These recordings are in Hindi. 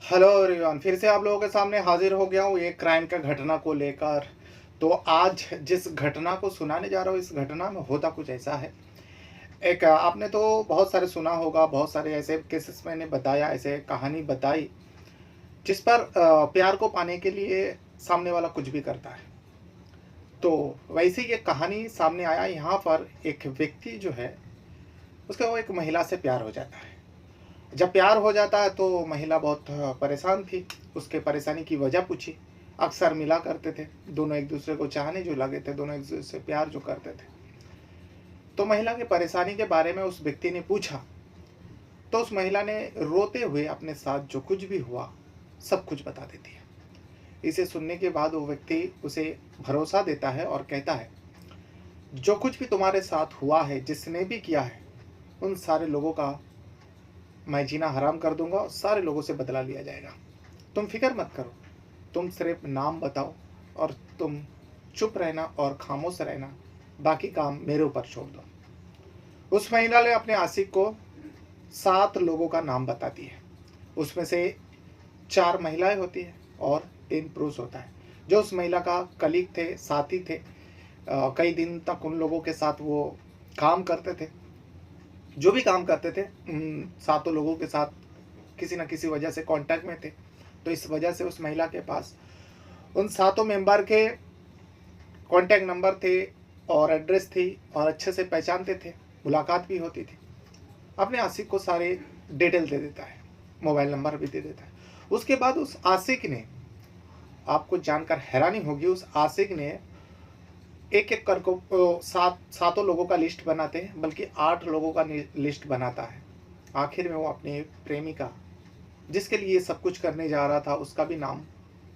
हेलो एवरीवन, फिर से आप लोगों के सामने हाजिर हो गया हूँ एक क्राइम का घटना को लेकर। तो आज जिस घटना को सुनाने जा रहा हूँ, इस घटना में होता कुछ ऐसा है। एक आपने तो बहुत सारे सुना होगा, बहुत सारे ऐसे केसेस मैंने बताया, ऐसे कहानी बताई जिस पर प्यार को पाने के लिए सामने वाला कुछ भी करता है। तो वैसे ये कहानी सामने आया, यहाँ पर एक व्यक्ति जो है उसका वो एक महिला से प्यार हो जाता है। जब प्यार हो जाता है तो महिला बहुत परेशान थी। उसके परेशानी की वजह पूछी। अक्सर मिला करते थे, दोनों एक दूसरे को चाहने जो लगे थे, दोनों एक दूसरे से प्यार जो करते थे। तो महिला की परेशानी के बारे में उस व्यक्ति ने पूछा। तो उस महिला ने रोते हुए अपने साथ जो कुछ भी हुआ सब कुछ बता देती है। इसे सुनने के बाद वो व्यक्ति उसे भरोसा देता है और कहता है, जो कुछ भी तुम्हारे साथ हुआ है, जिसने भी किया है, उन सारे लोगों का मैं जीना हराम कर दूंगा और सारे लोगों से बदला लिया जाएगा। तुम फिक्र मत करो, तुम सिर्फ नाम बताओ और तुम चुप रहना और खामोश रहना, बाकी काम मेरे ऊपर छोड़ दो। उस महिला ने अपने आशिक को 7 लोगों का नाम बताती है। उसमें से 4 महिलाएं होती हैं और 3 पुरुष होता है। जो उस महिला का कलीग थे, साथी थे। कई दिन तक उन लोगों के साथ वो काम करते थे। जो भी काम करते थे उन 7 लोगों के साथ किसी न किसी वजह से कांटेक्ट में थे। तो इस वजह से उस महिला के पास उन 7 मेंबर के कांटेक्ट नंबर थे और एड्रेस थी और अच्छे से पहचानते थे, मुलाकात भी होती थी। अपने आशिक को सारे डिटेल दे देता है, मोबाइल नंबर भी दे देता है। उसके बाद उस आशिक ने, आपको जानकर हैरानी होगी, उस आशिक ने एक एक कर को सातों लोगों का लिस्ट बनाते हैं, बल्कि 8 लोगों का लिस्ट बनाता है। आखिर में वो अपने प्रेमिका, जिसके लिए सब कुछ करने जा रहा था, उसका भी नाम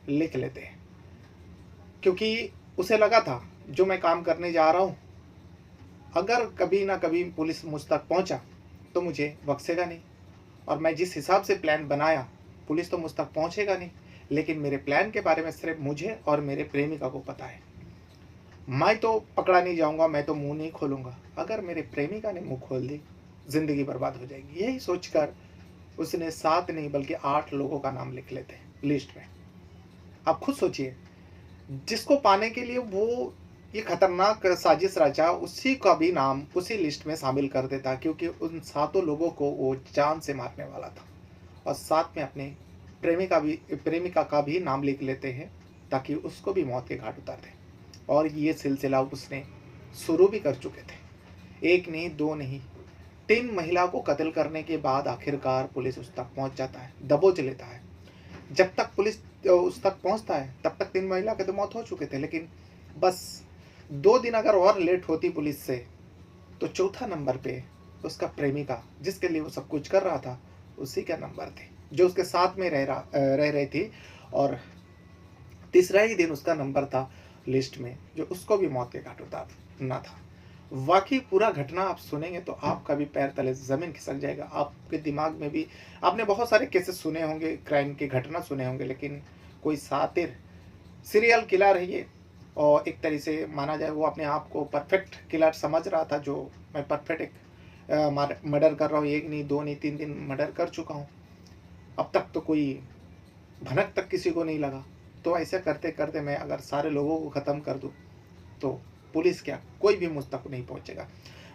लिख लेते हैं। क्योंकि उसे लगा था जो मैं काम करने जा रहा हूँ, अगर कभी ना कभी पुलिस मुझ तक पहुँचा तो मुझे बख्शेगा नहीं। और मैं जिस हिसाब से प्लान बनाया, पुलिस तो मुझ तक पहुँचेगा नहीं, लेकिन मेरे प्लान के बारे में सिर्फ मुझे और मेरे प्रेमिका को पता है। मैं तो पकड़ा नहीं जाऊँगा, मैं तो मुँह नहीं खोलूँगा। अगर मेरे प्रेमिका ने मुँह खोल दी, ज़िंदगी बर्बाद हो जाएगी। यही सोचकर उसने 7 नहीं बल्कि 8 लोगों का नाम लिख लेते हैं लिस्ट में। आप खुद सोचिए, जिसको पाने के लिए वो ये खतरनाक साजिश रचा, उसी का भी नाम उसी लिस्ट में शामिल कर देता, क्योंकि उन 7 लोगों को वो जान से मारने वाला था। और साथ में अपने प्रेमिका का भी नाम लिख लेते हैं, ताकि उसको भी मौत के घाट उतार दें। और ये सिलसिला उसने शुरू भी कर चुके थे। एक नहीं, 2 नहीं, 3 महिला को कत्ल करने के बाद आखिरकार पुलिस उस तक पहुंच जाता है, दबोच लेता है। जब तक पुलिस उस तक पहुंचता है तब तक 3 महिला के तो मौत हो चुके थे, लेकिन बस 2 दिन अगर और लेट होती पुलिस से, तो चौथा नंबर पे उसका प्रेमिका, जिसके लिए वो सब कुछ कर रहा था, उसी का नंबर थे, जो उसके साथ में रह रही थी। और तीसरा ही दिन उसका नंबर था लिस्ट में, जो उसको भी मौत के घाट उतारना था। वाकई पूरा घटना आप सुनेंगे तो आपका भी पैर तले ज़मीन खिसक जाएगा। आपके दिमाग में भी आपने बहुत सारे केसेस सुने होंगे, क्राइम की घटना सुने होंगे, लेकिन कोई सातिर सीरियल किलर है ये। और एक तरह से माना जाए, वो अपने आप को परफेक्ट किलर समझ रहा था, जो मैं परफेक्ट एक मर्डर कर रहा हूँ, 1 नहीं, 2 नहीं, 3 दिन मर्डर कर चुका हूँ, अब तक तो कोई भनक तक किसी को नहीं लगा। तो ऐसे करते करते मैं अगर सारे लोगों को ख़त्म कर दूँ तो पुलिस क्या, कोई भी मुझ तक नहीं पहुंचेगा।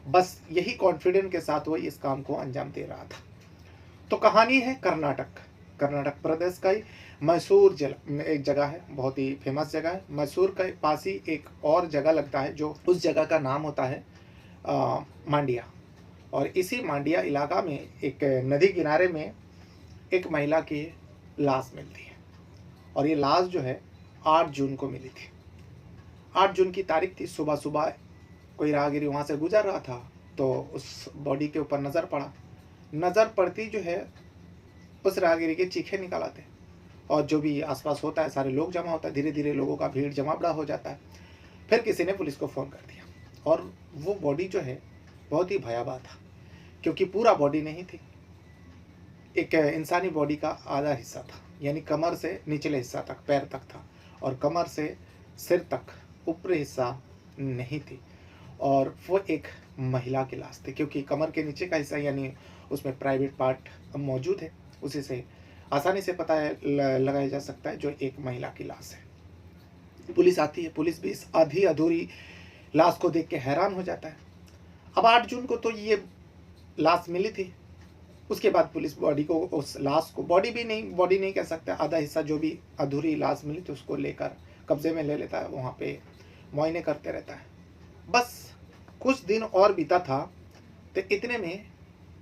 बस यही कॉन्फिडेंस के साथ वो इस काम को अंजाम दे रहा था। तो कहानी है कर्नाटक, कर्नाटक प्रदेश का ही मैसूर जिला एक जगह है, बहुत ही फेमस जगह है। मैसूर के पास ही एक और जगह लगता है, जो उस जगह का नाम होता है मांडिया। और इसी मांडिया इलाका में एक नदी किनारे में एक महिला की लाश मिलती है। और ये लाश जो है 8 जून को मिली थी। 8 जून की तारीख थी। सुबह सुबह कोई राहगीर वहाँ से गुजर रहा था, तो उस बॉडी के ऊपर नज़र पड़ा। नज़र पड़ती जो है, उस राहगीर के चीखे निकल आते, और जो भी आसपास होता है सारे लोग जमा होता है। धीरे धीरे लोगों का भीड़ जमावड़ा हो जाता है। फिर किसी ने पुलिस को फ़ोन कर दिया, और वो बॉडी जो है बहुत ही भयावह था, क्योंकि पूरा बॉडी नहीं थी। एक इंसानी बॉडी का आधा हिस्सा था, यानी कमर से निचले हिस्सा तक, पैर तक था, और कमर से सिर तक ऊपरी हिस्सा नहीं थी। और वो एक महिला की लाश थी, क्योंकि कमर के नीचे का हिस्सा यानी उसमें प्राइवेट पार्ट मौजूद है, उसी से आसानी से पता लगाया जा सकता है जो एक महिला की लाश है। पुलिस आती है, पुलिस भी इस आधी अधूरी लाश को देख के हैरान हो जाता है। अब 8 जून को तो ये लाश मिली थी, उसके बाद पुलिस बॉडी को, उस लाश को, बॉडी नहीं कह सकते, आधा हिस्सा जो भी अधूरी लाश मिली थी उसको लेकर कब्जे में ले लेता है, वहाँ पे मुआयने करते रहता है। बस कुछ दिन और बीता था तो इतने में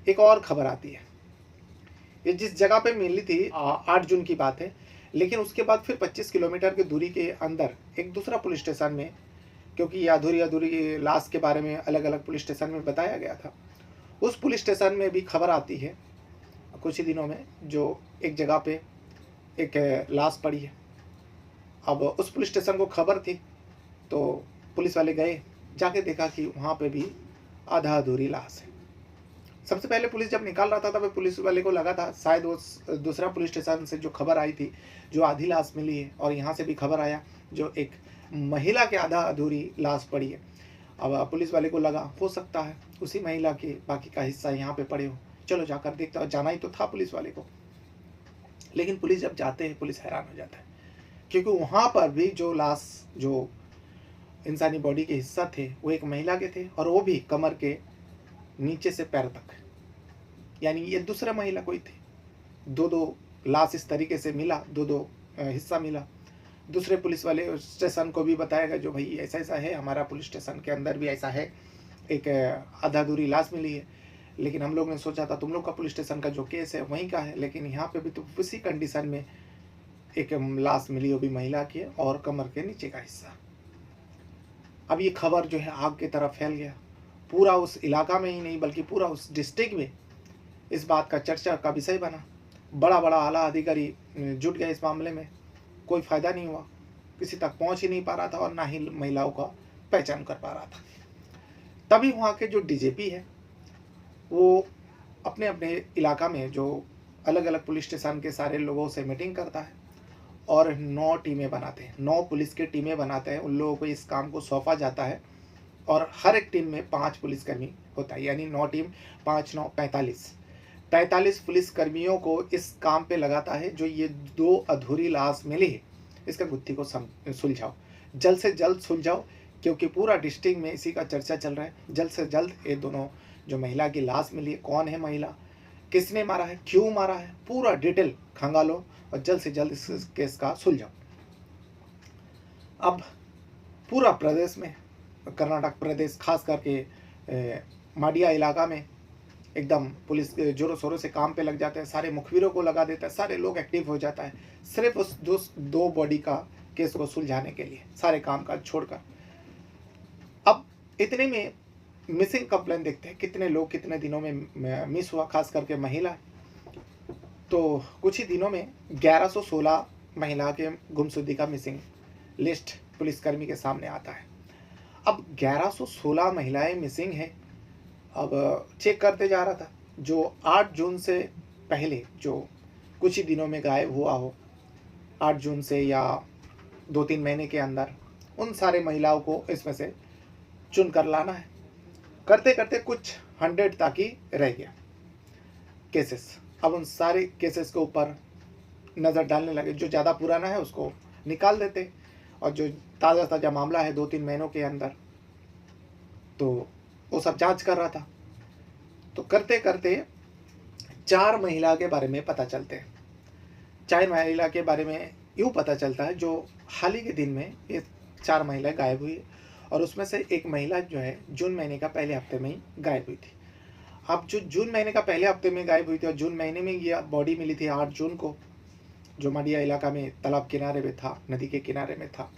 एक और खबर आती है। ये जिस जगह पे मिली थी 8 जून की बात है, लेकिन उसके बाद फिर 25 किलोमीटर की दूरी के अंदर एक दूसरा पुलिस स्टेशन में, क्योंकि ये अधूरी लाश के बारे में अलग अलग पुलिस स्टेशन में बताया गया था, उस पुलिस स्टेशन में भी खबर आती है कुछ ही दिनों में, जो एक जगह पे एक लाश पड़ी है। अब उस पुलिस स्टेशन को खबर थी तो पुलिस वाले गए, जाके देखा कि वहाँ पे भी आधा अधूरी लाश है। सबसे पहले पुलिस जब निकाल रहा था तब पुलिस वाले को लगा था शायद वो दूसरा पुलिस स्टेशन से जो खबर आई थी जो आधी लाश मिली है, और यहाँ से भी खबर आया जो एक महिला के आधा अधूरी लाश पड़ी है। अब पुलिस वाले को लगा हो सकता है उसी महिला के बाकी का हिस्सा यहाँ पे पड़े हो, चलो जाकर देखता हूँ। जाना ही तो था पुलिस वाले को, लेकिन पुलिस जब जाते हैं पुलिस हैरान हो जाता है, क्योंकि वहाँ पर भी जो लाश, जो इंसानी बॉडी के हिस्सा थे वो एक महिला के थे, और वो भी कमर के नीचे से पैर तक, यानी ये दूसरा महिला कोई थी। दो लाश इस तरीके से मिला, दो हिस्सा मिला। दूसरे पुलिस वाले स्टेशन को भी बताया गया जो भाई ऐसा ऐसा है, हमारा पुलिस स्टेशन के अंदर भी ऐसा है, एक आधा अधूरी लाश मिली है, लेकिन हम लोग ने सोचा था तुम लोग का पुलिस स्टेशन का जो केस है वहीं का है, लेकिन यहाँ पे भी तो उसी कंडीशन में एक लाश मिली, वो भी महिला की है और कमर के नीचे का हिस्सा। अब ये खबर जो है आग की तरह फैल गया, पूरा उस इलाका में ही नहीं बल्कि पूरा उस डिस्ट्रिक्ट में इस बात का चर्चा का विषय बना। बड़ा आला अधिकारी जुट गए इस मामले में, कोई फ़ायदा नहीं हुआ, किसी तक पहुंच ही नहीं पा रहा था और ना ही महिलाओं का पहचान कर पा रहा था। तभी वहाँ के जो डीजीपी है वो अपने अपने इलाका में जो अलग अलग पुलिस स्टेशन के सारे लोगों से मीटिंग करता है और 9 टीमें बनाते हैं, 9 पुलिस की टीमें बनाते हैं। उन लोगों को इस काम को सौंपा जाता है और हर एक टीम में 5 पुलिसकर्मी होता है, यानी 9 टीम 5 9 45 पुलिसकर्मियों को इस काम पे लगाता है जो ये 2 अधूरी लाश मिली है इसका गुत्थी को सुलझाओ, जल्द से जल्द सुलझाओ, क्योंकि पूरा डिस्ट्रिक्ट में इसी का चर्चा चल रहा है। जल्द से जल्द ये दोनों जो महिला की लाश मिली है, कौन है महिला, किसने मारा है, क्यों मारा है, पूरा डिटेल खंगालो और जल्द से जल्द इस केस का सुलझाओ। अब पूरा प्रदेश में, कर्नाटक प्रदेश खास करके माडिया इलाका में एकदम पुलिस जोरों शोरों से काम पे लग जाते हैं, सारे मुखबिरों को लगा देता है, सारे लोग एक्टिव हो जाता है सिर्फ उस 2 बॉडी का केस को सुलझाने के लिए, सारे काम काज छोड़कर। अब इतने में मिसिंग कंप्लेन देखते हैं, कितने लोग कितने दिनों में मिस हुआ, खास करके महिला। तो कुछ ही दिनों में 1116 महिला के गुमशुदगी का मिसिंग लिस्ट पुलिसकर्मी के सामने आता है। अब 1116 महिलाएं मिसिंग हैं। अब चेक करते जा रहा था, जो 8 जून से पहले जो कुछ ही दिनों में गायब हुआ हो, 8 जून से या 2-3 महीने के अंदर, उन सारे महिलाओं को इसमें से चुन कर लाना है। करते करते कुछ 100 तक ही रह गया केसेस। अब उन सारे केसेस के ऊपर नज़र डालने लगे, जो ज़्यादा पुराना है उसको निकाल देते और जो ताज़ा मामला है 2-3 महीनों के अंदर, तो वो सब जांच कर रहा था। तो करते करते 4 महिला के बारे में पता चलते हैं। 4 महिला के बारे में यूँ पता चलता है जो हाल ही के दिन में ये 4 महिलाएं गायब हुई, और उसमें से एक महिला जो है जून महीने का पहले हफ्ते में ही गायब हुई थी। अब जो जून महीने का पहले हफ्ते में गायब हुई थी और जून महीने में ये बॉडी मिली थी 8 जून को, जो माडिया इलाका में तालाब किनारे में था, नदी के किनारे में था।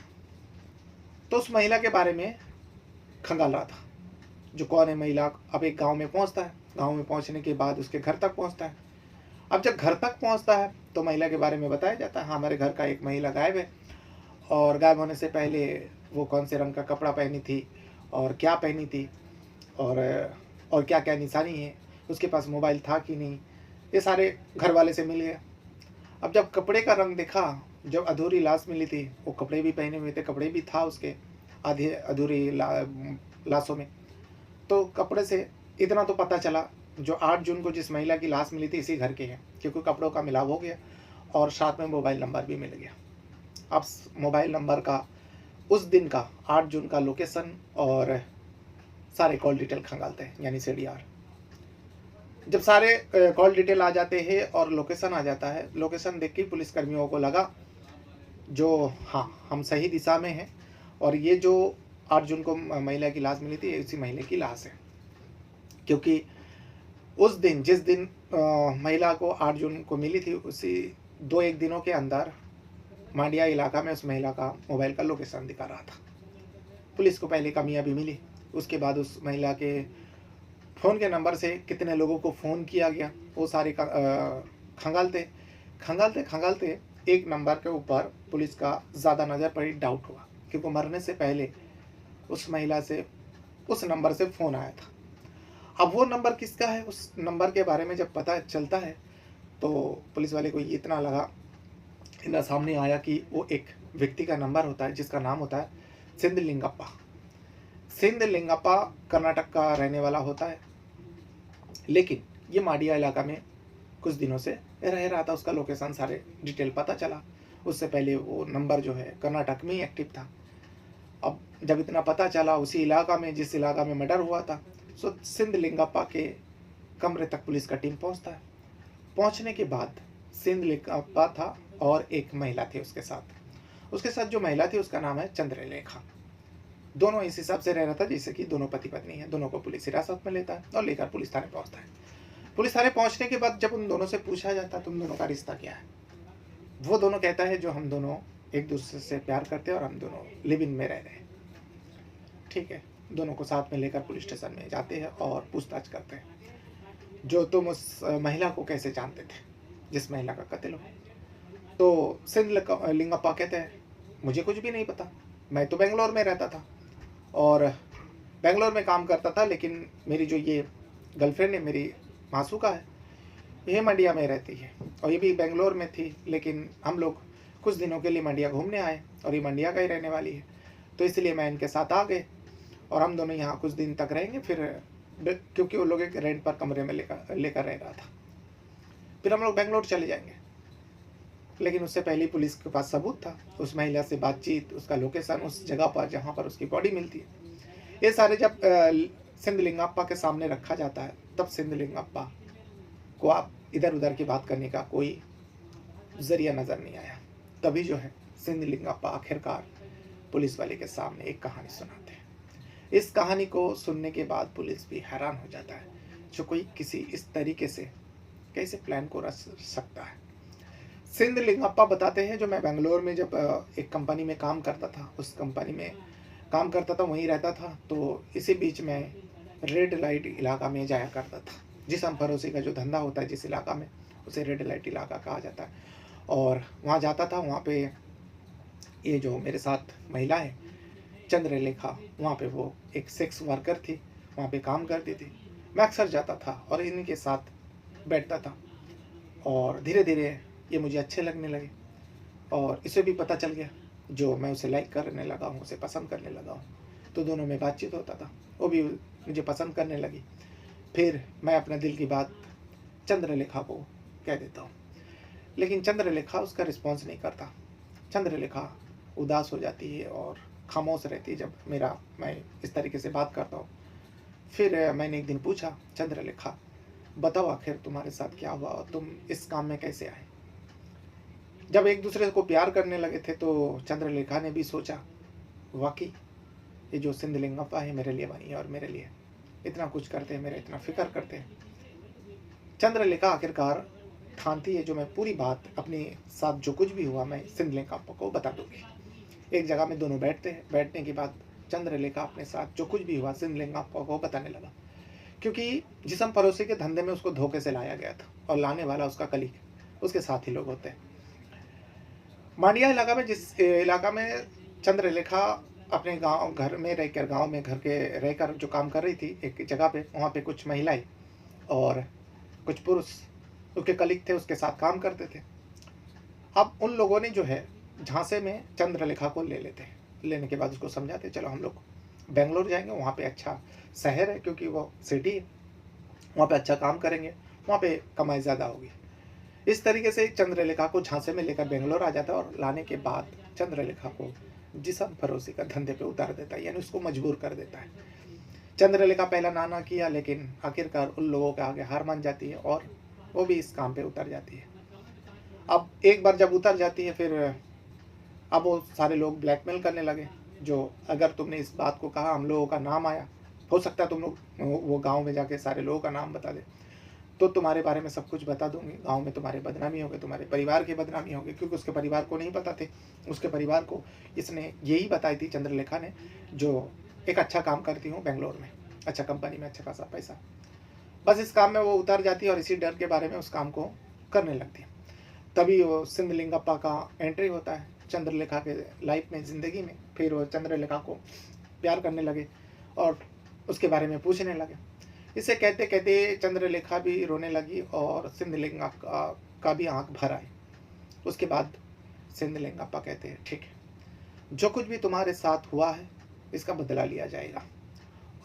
तो उस महिला के बारे में खंगाल रहा था, जो कौन है महिला। अब एक गांव में पहुंचता है, गांव में पहुंचने के बाद उसके घर तक पहुंचता है। अब जब घर तक पहुंचता है तो महिला के बारे में बताया जाता है, हाँ हमारे घर का एक महिला गायब है, और गायब होने से पहले वो कौन से रंग का कपड़ा पहनी थी और क्या पहनी थी और क्या क्या निशानी है, उसके पास मोबाइल था कि नहीं, ये सारे घर वाले से मिल गए। अब जब कपड़े का रंग देखा, जब अधूरी लाश मिली थी वो कपड़े भी पहने हुए थे, कपड़े भी था उसके आधे अधूरी लाशों में। तो कपड़े से इतना तो पता चला जो 8 जून को जिस महिला की लाश मिली थी इसी घर के हैं, क्योंकि कपड़ों का मिलाव हो गया। और साथ में मोबाइल नंबर भी मिल गया। अब मोबाइल नंबर का उस दिन का 8 जून का लोकेशन और सारे कॉल डिटेल खंगालते हैं, यानी सीडीआर। जब सारे कॉल डिटेल आ जाते हैं और लोकेशन आ जाता है, लोकेशन देख के पुलिस कर्मियों को लगा जो हाँ, हम सही दिशा में हैं और ये जो 8 जून को महिला की लाश मिली थी, ये उसी महिला की लाश है। क्योंकि उस दिन जिस दिन महिला को 8 जून को मिली थी, उसी 2-1 दिनों के अंदर मांडिया इलाका में उस महिला का मोबाइल का लोकेशन दिखा रहा था। पुलिस को पहले कामयाबी मिली, उसके बाद उस महिला के फ़ोन के नंबर से कितने लोगों को फ़ोन किया गया वो सारे खंगालते खंगालते खंगालते एक नंबर के ऊपर पुलिस का ज़्यादा नज़र पड़ी, डाउट हुआ, क्योंकि मरने से पहले उस महिला से उस नंबर से फ़ोन आया था। अब वो नंबर किसका है, उस नंबर के बारे में जब पता चलता है तो पुलिस वाले को इतना लगा, इतना सामने आया कि वो एक व्यक्ति का नंबर होता है जिसका नाम होता है सिंधलिंगप्पा। सिंधलिंगप्पा कर्नाटक का रहने वाला होता है, लेकिन ये मांडिया इलाका में कुछ दिनों से रह रहा था। उसका लोकेशन सारे डिटेल पता चला। उससे पहले वो नंबर जो है कर्नाटक में ही एक्टिव था। अब जब इतना पता चला उसी इलाका में, जिस इलाका में मर्डर हुआ था, सो सिंधलिंगप्पा के कमरे तक पुलिस का टीम पहुंचता है। पहुंचने के बाद सिंधलिंगप्पा था और एक महिला थी उसके साथ जो महिला थी उसका नाम है चंद्रलेखा। दोनों इस हिसाब से रह रहा था जैसे कि दोनों पति पत्नी है। दोनों को पुलिस हिरासत में लेता है और लेकर पुलिस थाने पहुंचता है। पुलिस थाने पहुंचने के बाद जब उन दोनों से पूछा जाता तुम दोनों का रिश्ता क्या है, वो दोनों कहता है जो हम दोनों एक दूसरे से प्यार करते हैं और हम दोनों लिव इन में रह रहे हैं। ठीक है, दोनों को साथ में लेकर पुलिस स्टेशन में जाते हैं और पूछताछ करते हैं, जो तुम उस महिला को कैसे जानते थे जिस महिला का कत्ल हो। तो सिंधलिंगप्पा कहते हैं मुझे कुछ भी नहीं पता, मैं तो बेंगलोर में रहता था और बेंगलोर में काम करता था, लेकिन मेरी जो ये गर्लफ्रेंड है, मेरी मासूका है, ये मंडिया में रहती है और ये भी बेंगलोर में थी, लेकिन हम लोग कुछ दिनों के लिए मंडिया घूमने आए और ये मंडिया का ही रहने वाली है, तो इसलिए मैं इनके साथ आ गए और हम दोनों यहाँ कुछ दिन तक रहेंगे। फिर क्योंकि वो लोग एक रेंट पर कमरे में लेकर रह रहा था, फिर हम लोग बेंगलोर चले जाएंगे। लेकिन उससे पहले पुलिस के पास सबूत था, उस महिला से बातचीत, उसका लोकेशन, उस जगह पर जहाँ पर उसकी बॉडी मिलती है। ये सारे जब सिंधलिंगप्पा के सामने रखा जाता है, तब सिंधलिंगप्पा को आप इधर उधर की बात करने का कोई जरिया नज़र नहीं आया। तभी जो है सिंधलिंगप्पा आखिरकार पुलिस वाले के सामने एक कहानी सुनाते हैं। इस कहानी को सुनने के बाद पुलिस भी हैरान हो जाता है, जो कोई किसी इस तरीके से कैसे प्लान को रच सकता है। सिंधलिंगप्पा बताते हैं जो मैं बेंगलोर में जब एक कंपनी में काम करता था, उस कंपनी में काम करता था, वहीं रहता था, तो इसी बीच में रेड लाइट इलाका में जाया करता था। जिसम फरोशी का जो धंधा होता है जिस इलाका में, उसे रेड लाइट इलाका कहा जाता है। और वहाँ जाता था, वहाँ पे ये जो मेरे साथ महिला है चंद्रलेखा, वहाँ पे वो एक सेक्स वर्कर थी, वहाँ पे काम करती थी। मैं अक्सर जाता था और इनके साथ बैठता था और धीरे धीरे ये मुझे अच्छे लगने लगे और इसे भी पता चल गया, जो मैं उसे लाइक करने लगा हूँ, उसे पसंद करने लगा हूँ, तो दोनों में बातचीत होता था, वो भी मुझे पसंद करने लगी। फिर मैं अपने दिल की बात चंद्रलेखा को कह देता हूँ, लेकिन चंद्रलेखा उसका रिस्पॉन्स नहीं करता। चंद्रलेखा उदास हो जाती है और खामोश रहती है जब मैं इस तरीके से बात करता हूँ। फिर मैंने एक दिन पूछा, चंद्रलेखा बताओ आखिर तुम्हारे साथ क्या हुआ और तुम इस काम में कैसे आए। जब एक दूसरे को प्यार करने लगे थे तो चंद्रलेखा ने भी सोचा, वाकई ये जो सिंधलिंगप्पा है मेरे लिए बनी है और मेरे लिए इतना कुछ करते हैं, मेरा इतना फिक्र करते हैं। चंद्रलेखा आखिरकार ठानती है जो मैं पूरी बात अपने साथ जो कुछ भी हुआ मैं सिंधलिंगप्पा को बता दूंगी। एक जगह में दोनों बैठते हैं, बैठने के बाद चंद्रलेखा अपने साथ जो कुछ भी हुआ सिंधलिंगप्पा को बताने लगा, क्योंकि जिसम परोसी के धंधे में उसको धोखे से लाया गया था और लाने वाला उसका कलीग, उसके साथ ही लोग होते हैं। मांडिया इलाका में, जिस इलाका में चंद्रलेखा अपने घर में रहकर जो काम कर रही थी एक जगह पे, वहाँ पे कुछ महिलाएं और कुछ पुरुष उसके कलीग थे, उसके साथ काम करते थे। अब उन लोगों ने जो है झांसे में चंद्रलेखा को ले लेते हैं। लेने के बाद उसको समझाते चलो हम लोग बेंगलोर जाएंगे, वहाँ पे अच्छा शहर है क्योंकि वो सिटी है, वहाँ पे अच्छा काम करेंगे, वहाँ पे कमाई ज़्यादा होगी। इस तरीके से चंद्रलेखा को झांसे में लेकर बेंगलोर आ जाता है और लाने के बाद चंद्रलेखा को जिस्म फरोशी का धंधे पे उतार देता है, यानी उसको मजबूर कर देता है। चंद्रलेखा पहला ना किया, लेकिन आखिरकार उन लोगों के आगे हार मान जाती है और वो भी इस काम पे उतर जाती है। अब एक बार जब उतर जाती है, फिर अब वो सारे लोग ब्लैकमेल करने लगे, जो अगर तुमने इस बात को कहा, हम लोगों का नाम आया, हो सकता है तुम लोग वो गांव में जाके सारे लोगों का नाम बता दे, तो तुम्हारे बारे में सब कुछ बता दूंगी, गांव में तुम्हारे बदनामी होगी, तुम्हारे परिवार की बदनामी होगी, क्योंकि उसके परिवार को नहीं पता थे। उसके परिवार को इसने यही बताई थी चंद्रलेखा ने, जो एक अच्छा काम करती हूँ बेंगलोर में, अच्छा कंपनी में, अच्छा खासा पैसा। बस इस काम में वो उतर जाती है और इसी डर के बारे में उस काम को करने लगती है। तभी वो सिंधलिंगप्पा का एंट्री होता है चंद्रलेखा के लाइफ में, ज़िंदगी में। फिर वो चंद्रलेखा को प्यार करने लगे और उसके बारे में पूछने लगे। इसे कहते कहते चंद्रलेखा भी रोने लगी और सिंधलिंगा का भी आंख भर आई। उसके बाद सिंधलिंगप्पा कहते हैं, ठीक है, जो कुछ भी तुम्हारे साथ हुआ है इसका बदला लिया जाएगा,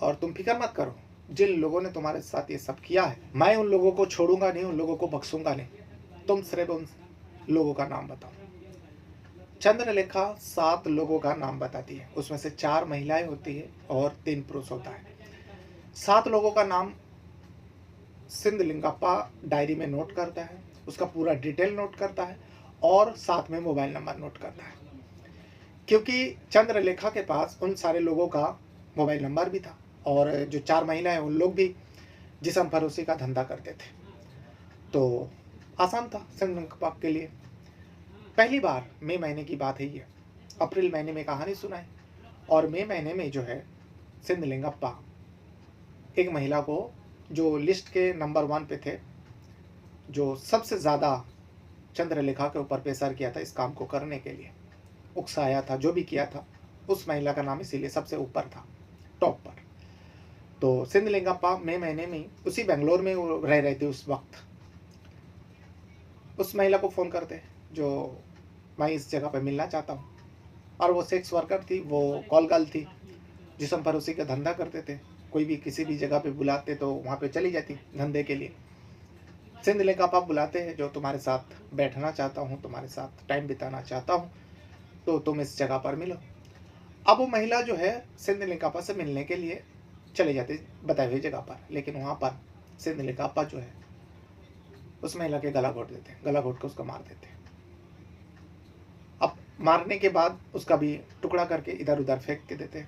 और तुम फिक्र मत करो, जिन लोगों ने तुम्हारे साथ ये सब किया है, मैं उन लोगों को छोड़ूंगा नहीं, उन लोगों को बख्शूंगा नहीं, तुम सिर्फ उन लोगों का नाम बताओ। चंद्रलेखा 7 लोगों का नाम बताती है, उसमें से 4 महिलाएं होती है और 3 पुरुष होता है। 7 लोगों का नाम सिंधलिंगप्पा डायरी में नोट करता है, उसका पूरा डिटेल नोट करता है और साथ में मोबाइल नंबर नोट करता है, क्योंकि चंद्रलेखा के पास उन सारे लोगों का मोबाइल नंबर भी था और जो 4 महिलाएं उन लोग भी जिस्म फरोशी का धंधा करते थे। तो आसान था सिंधलिंगप्पा के लिए। पहली बार मई महीने की बात है ये, अप्रैल महीने में कहानी सुनाई, और मई महीने में जो है सिंधलिंगप्पा एक महिला को, जो लिस्ट के नंबर 1 पे थे, जो सबसे ज़्यादा चंद्रलेखा के ऊपर प्रेशर किया था इस काम को करने के लिए, उकसाया था, जो भी किया था, उस महिला का नाम इसीलिए सबसे ऊपर था, टॉप पर। तो सिंधलिंगप्पा मई महीने में उसी बेंगलोर में वो रह रहे थे उस वक्त। उस महिला को फ़ोन करते, जो मैं इस जगह पे मिलना चाहता हूँ, और वो सेक्स वर्कर थी, वो कॉल गर्ल थी, जिस्म फरोशी का धंधा करते थे, कोई भी किसी भी जगह पे बुलाते तो वहाँ पे चली जाती धंधे के लिए। सिंधलिंगप्पा बुलाते हैं, जो तुम्हारे साथ बैठना चाहता हूँ, तुम्हारे साथ टाइम बिताना चाहता हूँ, तो तुम इस जगह पर मिलो। अब वो महिला जो है सिंधलिंगप्पा से मिलने के लिए चले जाते बताए हुए जगह पर, लेकिन वहाँ पर सिंधलिंगप्पा जो है उस महिला के गला घोट देते, गला घोट के उसको मार देते। अब मारने के बाद उसका भी टुकड़ा करके इधर उधर फेंक के देते।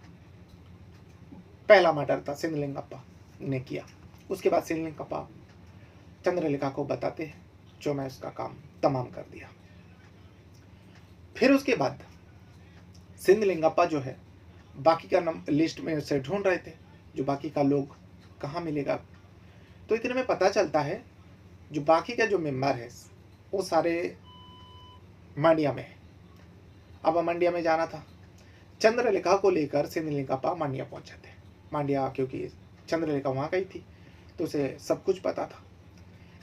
पहला मर्डर था सिंधलिंगप्पा ने किया। उसके बाद सिंधलिंगप्पा चंद्रलेखा को बताते हैं, जो मैं उसका काम तमाम कर दिया। फिर उसके बाद सिंधलिंगप्पा जो है बाकी का लिस्ट में उसे ढूंढ रहे थे, जो बाकी का लोग कहाँ मिलेगा। तो इतने में पता चलता है जो बाकी का जो मेंबर है वो सारे मांड्या में है। अब मांड्या में जाना था, चंद्रलेखा को लेकर सिंधलिंगप्पा मांड्या पहुंचे थे। मांड्या क्योंकि चंद्रलेखा वहाँ गई थी तो उसे सब कुछ पता था।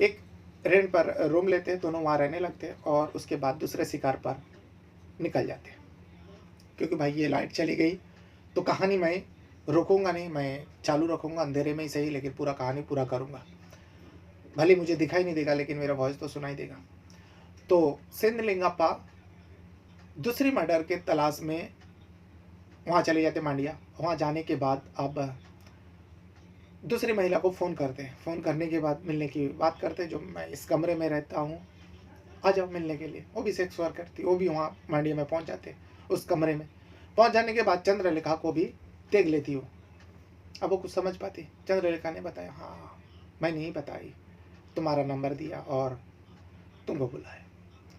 एक रेंट पर रूम लेते, दोनों वहाँ रहने लगते और उसके बाद दूसरे शिकार पर निकल जाते, क्योंकि भाई ये लाइट चली गई तो कहानी मैं रोकूंगा नहीं, मैं चालू रखूंगा, अंधेरे में ही सही, लेकिन पूरा कहानी पूरा करूंगा। भले मुझे दिखाई नहीं देगा लेकिन मेरा वॉइस तो सुनाई देगा। तो सिंधलिंगप्पा दूसरी मर्डर के तलाश में वहाँ चले जाते मांड्या। वहाँ जाने के बाद अब दूसरी महिला को फ़ोन करते हैं। फ़ोन करने के बाद मिलने की बात करते हैं, जो मैं इस कमरे में रहता हूँ, आ जाओ मिलने के लिए। वो भी सेक्स वर्कर थी, वो भी वहाँ मांड्या में पहुँच जाते। उस कमरे में पहुँच जाने के बाद चंद्रलेखा को भी देख लेती हो। अब वो कुछ समझ पाती। चंद्रलेखा ने बताया, हाँ मैं नहीं बताई, तुम्हारा नंबर दिया और तुमको बुलाया।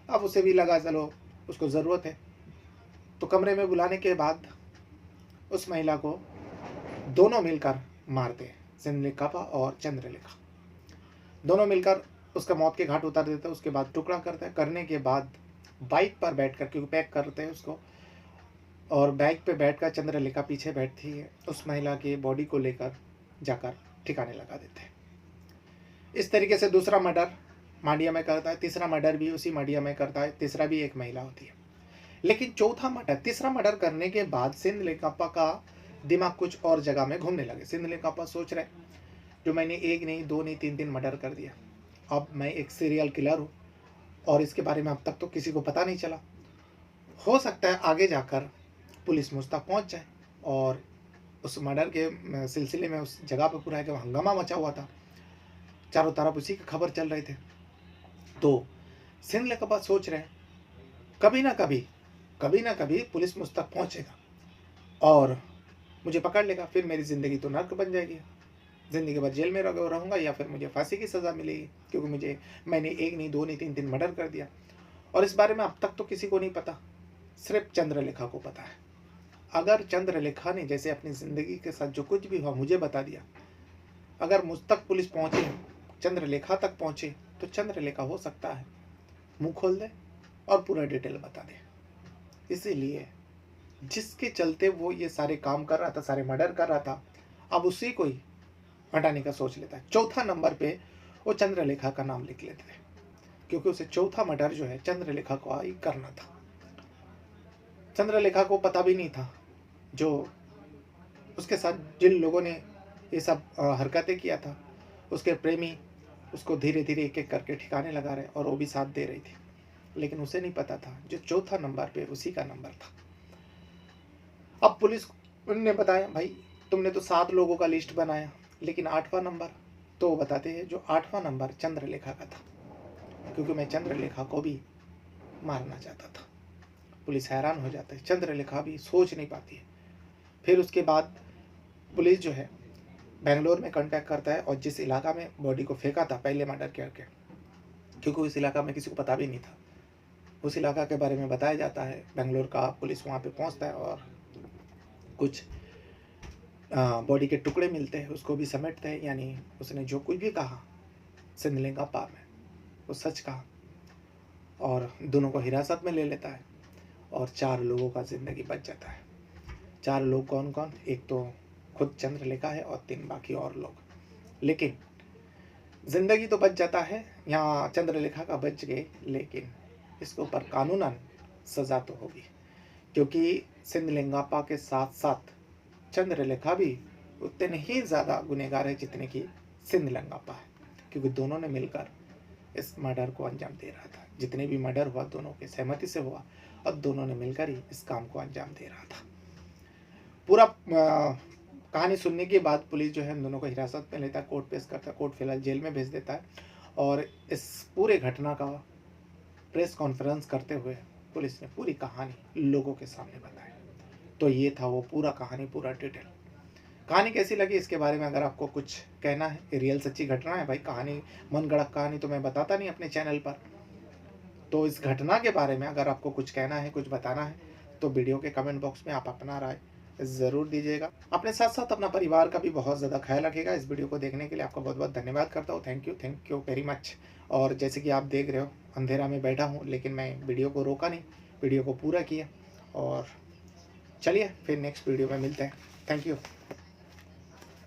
अब उसे भी लगा चलो उसको ज़रूरत है। तो कमरे में बुलाने के बाद उस महिला को दोनों मिलकर मारते, सिंधलिंगप्पा और चंद्रलेखा दोनों मिलकर उसका मौत के घाट उतार देते। उसके बाद टुकड़ा करते हैं। करने के बाद बाइक पर बैठकर, क्योंकि पैक करते हैं उसको, और बाइक पे बैठकर चंद्रलेखा पीछे बैठती है, उस महिला की बॉडी को लेकर जाकर ठिकाने लगा देते हैं। इस तरीके से दूसरा मर्डर मांड्या में करता है, तीसरा मर्डर भी उसी मांड्या में करता है, तीसरा भी एक महिला होती है। लेकिन चौथा मर्डर, तीसरा मर्डर करने के बाद सिंधलिंगप्पा का दिमाग कुछ और जगह में घूमने लगे। सिंधलिंगप्पा सोच रहे, जो मैंने 1 नहीं 2 नहीं 3 मर्डर कर दिया, अब मैं एक सीरियल किलर हूँ और इसके बारे में अब तक तो किसी को पता नहीं चला। हो सकता है आगे जाकर पुलिस मुझ तक पहुँच जाए और उस मर्डर के सिलसिले में उस जगह पे पूरा एकदम हंगामा मचा हुआ था। चारों तरफ उसी की खबर चल रहे थे। तो सिंध लेखा बात सोच रहे हैं, कभी ना कभी पुलिस मुझ तक पहुँचेगा और मुझे पकड़ लेगा, फिर मेरी ज़िंदगी तो नर्क बन जाएगी। ज़िंदगी भर जेल में रहूँगा या फिर मुझे फांसी की सज़ा मिलेगी, क्योंकि मैंने 1 नहीं 2 नहीं 3 मर्डर कर दिया। और इस बारे में अब तक तो किसी को नहीं पता, सिर्फ चंद्रलेखा को पता है। अगर चंद्रलेखा ने जैसे अपनी ज़िंदगी के साथ जो कुछ भी हुआ मुझे बता दिया, अगर मुझ तक पुलिस पहुँचे, चंद्रलेखा तक पहुँचे, तो चंद्रलेखा हो सकता है मुँह खोल दे और पूरा डिटेल बता दे। इसीलिए जिसके चलते वो ये सारे काम कर रहा था, सारे मर्डर कर रहा था, अब उसी को ही हटाने का सोच लेता है। चौथा नंबर पे वो चंद्रलेखा का नाम लिख लेते थे, क्योंकि उसे चौथा मर्डर जो है चंद्रलेखा को ही करना था। चंद्रलेखा को पता भी नहीं था, जो उसके साथ जिन लोगों ने ये सब हरकतें किया था, उसके प्रेमी उसको धीरे धीरे एक एक करके ठिकाने लगा रहे और वो भी साथ दे रही थी, लेकिन उसे नहीं पता था जो चौथा नंबर पे उसी का नंबर था। अब पुलिस ने बताया, भाई तुमने तो 7 लोगों का लिस्ट बनाया, लेकिन 8वां नंबर, तो वो बताते हैं जो 8वां नंबर चंद्रलेखा का था, क्योंकि मैं चंद्रलेखा को भी मारना चाहता था। पुलिस हैरान हो जाता है, चंद्रलेखा भी सोच नहीं पाती है। फिर उसके बाद पुलिस जो है बेंगलोर में कांटेक्ट करता है और जिस इलाका में बॉडी को फेंका था पहले मर्डर करके, क्योंकि उस इलाका में किसी को पता भी नहीं था, उस इलाका के बारे में बताया जाता है। बेंगलोर का पुलिस वहाँ पे पहुँचता है और कुछ बॉडी के टुकड़े मिलते हैं, उसको भी समेटते हैं। यानी उसने जो कुछ भी कहा सिंधलिंगापा में वो सच कहा और दोनों को हिरासत में ले लेता है और 4 लोगों का ज़िंदगी बच जाता है। 4 लोग कौन कौन? एक तो खुद चंद्रलेखा है और 3 बाकी और लोग। लेकिन ज़िंदगी तो बच जाता है, यहाँ चंद्रलेखा का बच गए, लेकिन इसके ऊपर कानूनन सज़ा तो होगी, क्योंकि सिंधलिंगापा के साथ साथ चंद्रलेखा भी उतने ही ज़्यादा गुनहगार है जितने की सिंधलिंगापा है, क्योंकि दोनों ने मिलकर इस मर्डर को अंजाम दे रहा था। जितने भी मर्डर हुआ दोनों के सहमति से हुआ और दोनों ने मिलकर ही इस काम को अंजाम दे रहा था। पूरा कहानी सुनने के बाद पुलिस जो है हम दोनों को हिरासत में लेता है, कोर्ट पेश करता है, कोर्ट फिलहाल जेल में भेज देता है और इस पूरे घटना का प्रेस कॉन्फ्रेंस करते हुए पुलिस ने पूरी कहानी लोगों के सामने बताई। तो ये था वो पूरा कहानी, पूरा डिटेल। कहानी कैसी लगी इसके बारे में अगर आपको कुछ कहना है, ये रियल सच्ची घटना है भाई, कहानी मन गढ़ंत कहानी तो मैं बताता नहीं अपने चैनल पर। तो इस घटना के बारे में अगर आपको कुछ कहना है, कुछ बताना है, तो वीडियो के कमेंट बॉक्स में आप अपना राय ज़रूर दीजिएगा। अपने साथ साथ अपना परिवार का भी बहुत ज़्यादा ख्याल रखिएगा। इस वीडियो को देखने के लिए आपका बहुत बहुत धन्यवाद करता हूँ। Thank you very much. और जैसे कि आप देख रहे हो अंधेरा में बैठा हूँ, लेकिन मैं वीडियो को रोका नहीं, वीडियो को पूरा किया। और चलिए फिर नेक्स्ट वीडियो में मिलते हैं। Thank you.